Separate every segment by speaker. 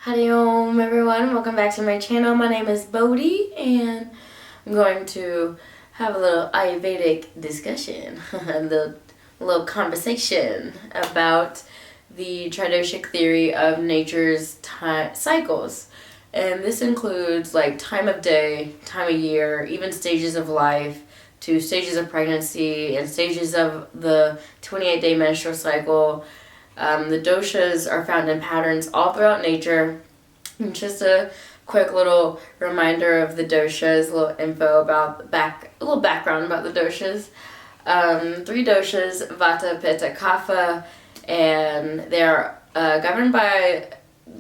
Speaker 1: Howdy everyone, welcome back to my channel. My name is Bodhi and I'm going to have a little Ayurvedic discussion, a little conversation about the Doshic theory of nature's cycles. And this includes like time of day, time of year, even stages of life, to stages of pregnancy and stages of the 28-day menstrual cycle. The doshas are found in patterns all throughout nature. And just a quick little reminder of the doshas, a little info about a little background about the doshas. 3 doshas, Vata, Pitta, Kapha, and they are governed by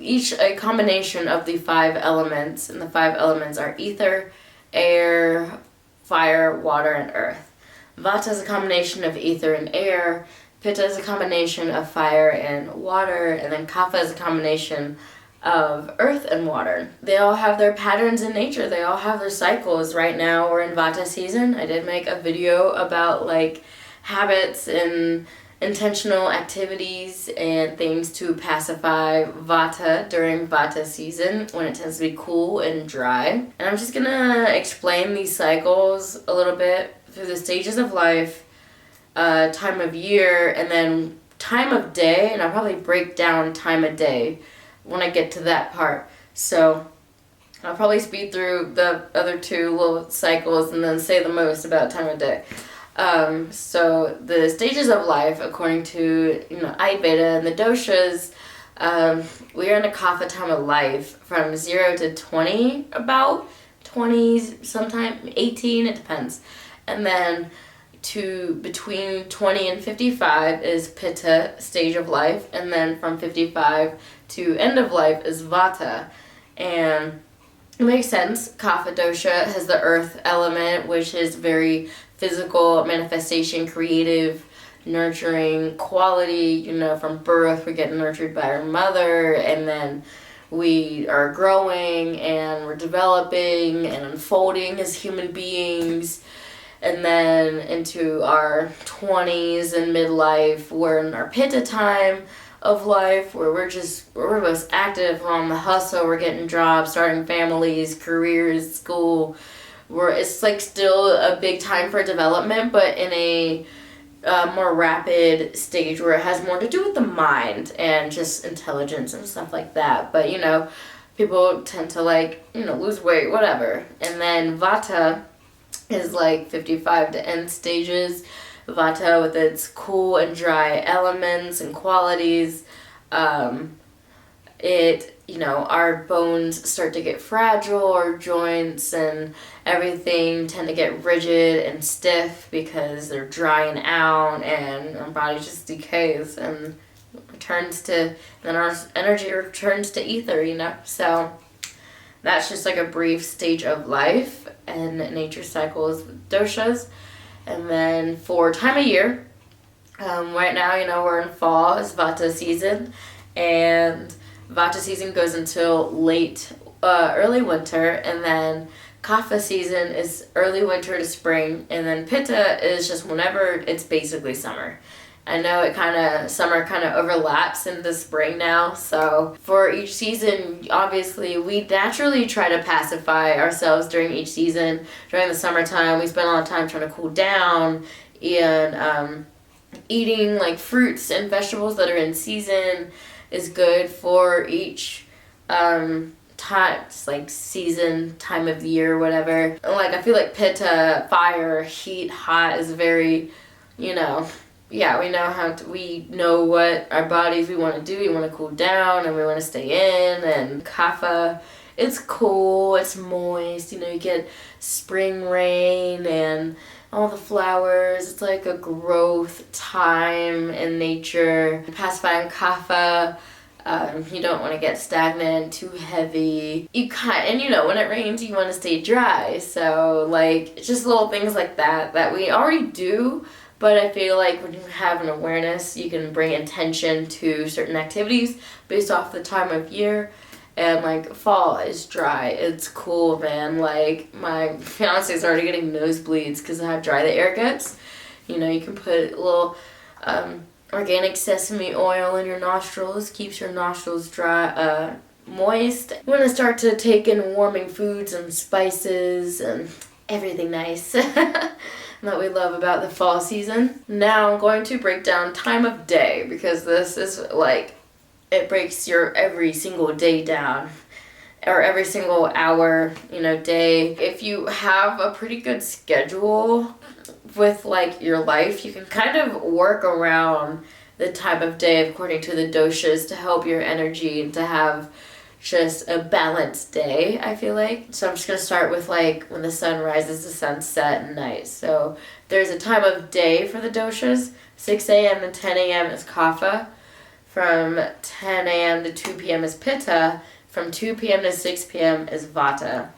Speaker 1: each a combination of the 5 elements, and the 5 elements are ether, air, fire, water, and earth. Vata is a combination of ether and air. Pitta is a combination of fire and water, and then Kapha is a combination of earth and water. They all have their patterns in nature. They all have their cycles. Right now we're in Vata season. I did make a video about like habits and intentional activities and things to pacify Vata during Vata season when it tends to be cool and dry. And I'm just gonna explain these cycles a little bit through the stages of life, time of year, and then time of day, and I'll probably break down time of day when I get to that part. So I'll probably speed through the other 2 little cycles and then say the most about time of day. So the stages of life, according to Ayurveda and the doshas, we are in a Kapha time of life from 0 to 20, about 20s, sometime 18, it depends. And then to between 20 and 55 is Pitta stage of life, and then from 55 to end of life is Vata. And it makes sense. Kapha dosha has the earth element, which is very physical manifestation, creative, nurturing quality. From birth we get nurtured by our mother, and then we are growing and we're developing and unfolding as human beings. And then into our 20s and midlife, we're in our Pitta time of life, where we're most active, we're on the hustle, we're getting jobs, starting families, careers, school. It's like still a big time for development, but in a more rapid stage where it has more to do with the mind and just intelligence and stuff like that. But people tend to lose weight, whatever. And then Vata is like 55 to end stages. Vata with its cool and dry elements and qualities. Our bones start to get fragile, our joints and everything tend to get rigid and stiff because they're drying out, and our body just decays and then our energy returns to ether, So that's just like a brief stage of life and nature cycles with doshas. And then for time of year, right now, we're in fall, it's Vata season, and Vata season goes until early winter, and then Kapha season is early winter to spring, and then Pitta is just whenever it's basically summer. I know summer kind of overlaps into spring now, so for each season, obviously, we naturally try to pacify ourselves during each season. During the summertime, we spend a lot of time trying to cool down and eating like fruits and vegetables that are in season is good for each time, like season, time of year, whatever. And I feel like Pitta, fire, heat, hot is very, yeah, we know what our bodies we want to do. We want to cool down and we want to stay in. And Kapha, it's cool, it's moist, you get spring rain and all the flowers. It's like a growth time in nature. Pacifying Kapha, you don't want to get stagnant, too heavy. And when it rains, you want to stay dry. So it's just little things like that we already do. But I feel like when you have an awareness, you can bring intention to certain activities based off the time of year. And fall is dry. It's cool, man. My fiance is already getting nosebleeds because of how dry the air gets. You can put a little organic sesame oil in your nostrils, keeps your nostrils dry, moist. You want to start to take in warming foods and spices and everything nice that we love about the fall season. Now I'm going to break down time of day, because this is like, it breaks your every single day down, or every single hour, day. If you have a pretty good schedule with like your life, you can kind of work around the time of day according to the doshas to help your energy and to have just a balanced day, I feel like. So I'm just going to start with like when the sun rises, the sun set, and night. So there's a time of day for the doshas. 6 a.m. to 10 a.m. is kapha. From 10 a.m. to 2 p.m. is pitta. From 2 p.m. to 6 p.m. is vata.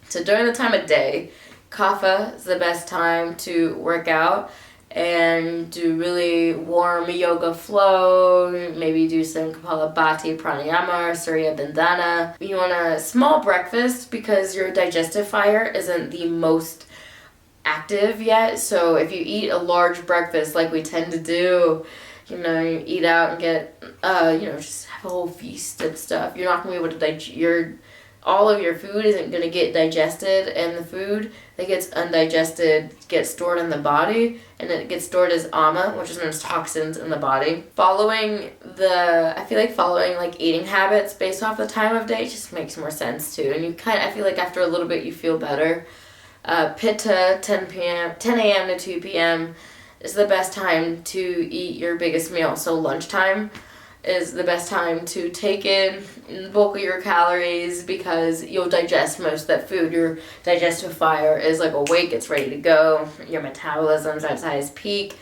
Speaker 1: So during the time of day, kapha is the best time to work out and do really warm yoga flow, maybe do some Kapalabhati pranayama or Surya Bandhana. You want a small breakfast because your digestive fire isn't the most active yet. So if you eat a large breakfast like we tend to do, you eat out and get, just have a whole feast and stuff, you're not going to be able to digest, all of your food isn't going to get digested, and the food that gets undigested gets stored in the body, and it gets stored as ama, which is known as toxins in the body. I feel like following like eating habits based off the time of day just makes more sense too, and I feel like after a little bit you feel better. Pitta, 10 a.m. to 2 p.m. is the best time to eat your biggest meal. So lunchtime is the best time to take in bulk of your calories, because you'll digest most of that food. Your digestive fire is like awake, it's ready to go. Your metabolism's at its highest peak.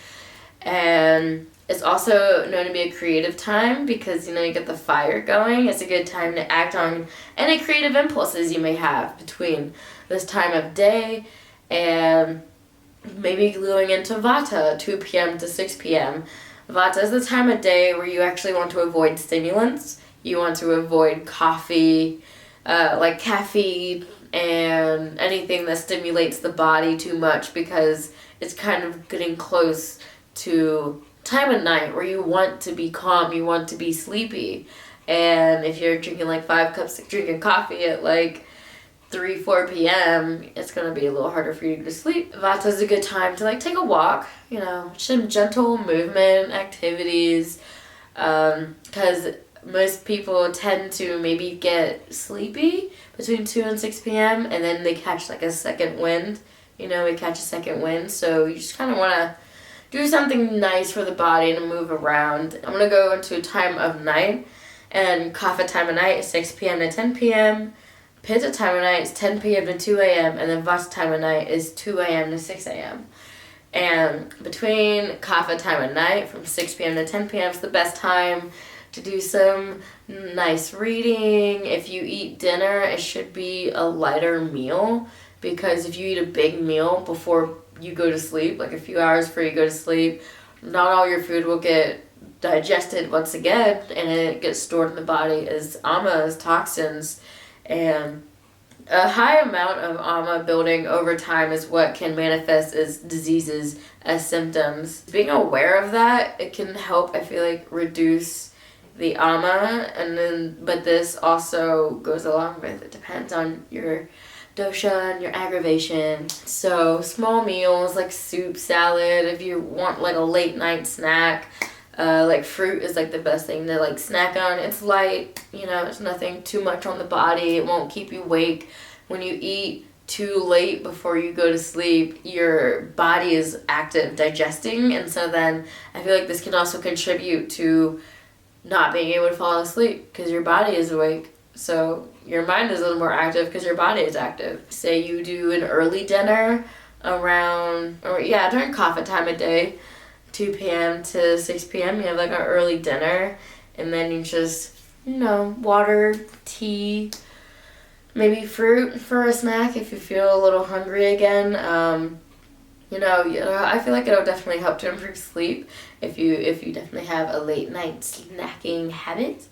Speaker 1: And it's also known to be a creative time because, you get the fire going. It's a good time to act on any creative impulses you may have between this time of day and maybe going into vata, 2 p.m. to 6 p.m. Vata is the time of day where you actually want to avoid stimulants. You want to avoid coffee, like caffeine, and anything that stimulates the body too much, because it's kind of getting close to time of night where you want to be calm, you want to be sleepy. And if you're drinking like 5 cups of drinking coffee at like 3-4 p.m., it's going to be a little harder for you to sleep. Vata is a good time to like take a walk, some gentle movement activities, because most people tend to maybe get sleepy between 2 and 6 p.m. and then they catch like a second wind. We catch a second wind, so you just kind of want to do something nice for the body and move around. I'm going to go into time of night, and kapha time of night is 6 p.m. to 10 p.m. Pitta time of night is 10 p.m. to 2 a.m. and then vata time of night is 2 a.m. to 6 a.m. And between kapha time of night from 6 p.m. to 10 p.m. is the best time to do some nice reading. If you eat dinner, it should be a lighter meal, because if you eat a big meal before you go to sleep, like a few hours before you go to sleep, not all your food will get digested once again, and it gets stored in the body as ama, as toxins. And a high amount of ama building over time is what can manifest as diseases, as symptoms. Being aware of that, it can help, I feel like, reduce the ama. But this also goes along with, it depends on your dosha and your aggravation. So small meals like soup, salad, if you want like a late night snack, like fruit is like the best thing to like snack on. It's light, it's nothing too much on the body. It won't keep you awake. When you eat too late before you go to sleep, your body is active digesting, and so then I feel like this can also contribute to not being able to fall asleep because your body is awake. So your mind is a little more active because your body is active. Say you do an early dinner during kapha time of day, 2 p.m. to 6 p.m. You have like an early dinner, and then you just, water, tea, maybe fruit for a snack if you feel a little hungry again. I feel like it'll definitely help to improve sleep if you definitely have a late night snacking habit.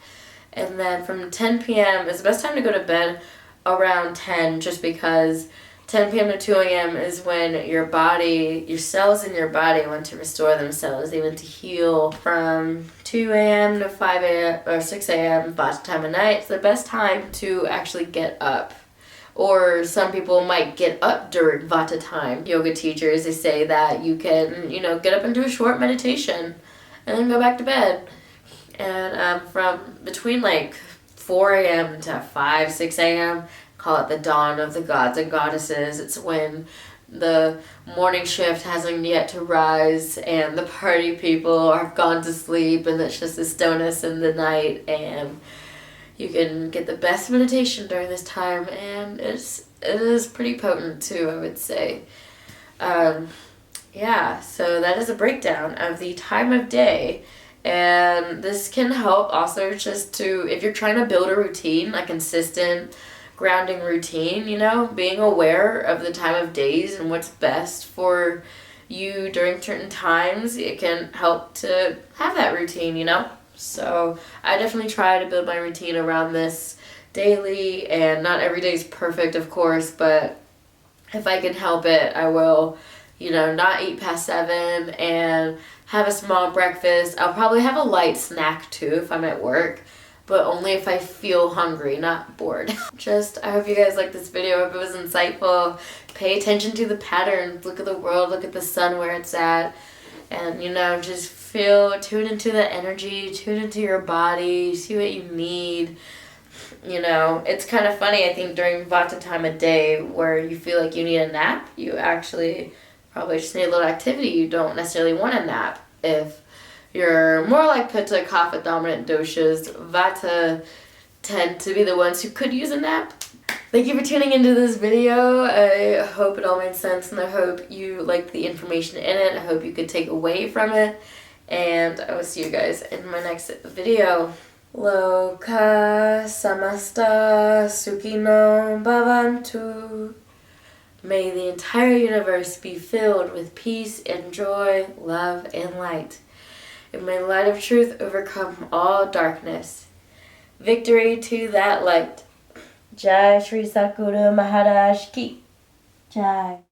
Speaker 1: And then from 10 p.m. is the best time to go to bed, around 10, just because 10 p.m. to 2 a.m. is when your body, your cells in your body want to restore themselves. They want to heal. From 2 a.m. to 5 a.m. or 6 a.m. Vata time of night. It's the best time to actually get up. Or some people might get up during Vata time. Yoga teachers, they say that you can, get up and do a short meditation and then go back to bed. And from between 4 a.m. to 5, 6 a.m., call it the dawn of the gods and goddesses. It's when the morning shift hasn't yet to rise and the party people are gone to sleep and it's just the stillness in the night, and you can get the best meditation during this time, and it is pretty potent too, I would say. Yeah, so that is a breakdown of the time of day. And this can help also just to, if you're trying to build a routine, a consistent grounding routine, being aware of the time of days and what's best for you during certain times, it can help to have that routine, So I definitely try to build my routine around this daily, and not every day is perfect, of course, but if I can help it, I will, not eat past 7 and have a small breakfast. I'll probably have a light snack too if I'm at work, but only if I feel hungry, not bored. I hope you guys liked this video. I hope it was insightful. Pay attention to the patterns. Look at the world, look at the sun where it's at, and, just tune into the energy, tune into your body, see what you need. It's kind of funny, I think, during Vata time of day where you feel like you need a nap, you actually probably just need a little activity. You don't necessarily want a nap. If you're more like Pitta, Kapha dominant doshas, Vata tend to be the ones who could use a nap. Thank you for tuning into this video. I hope it all made sense, and I hope you liked the information in it. I hope you could take away from it, and I will see you guys in my next video. Loka samasta sukhino bhavantu. May the entire universe be filled with peace and joy, love and light. And may the light of truth overcome all darkness. Victory to that light. Jai Shri Sadguru Maharaj Ki Jai.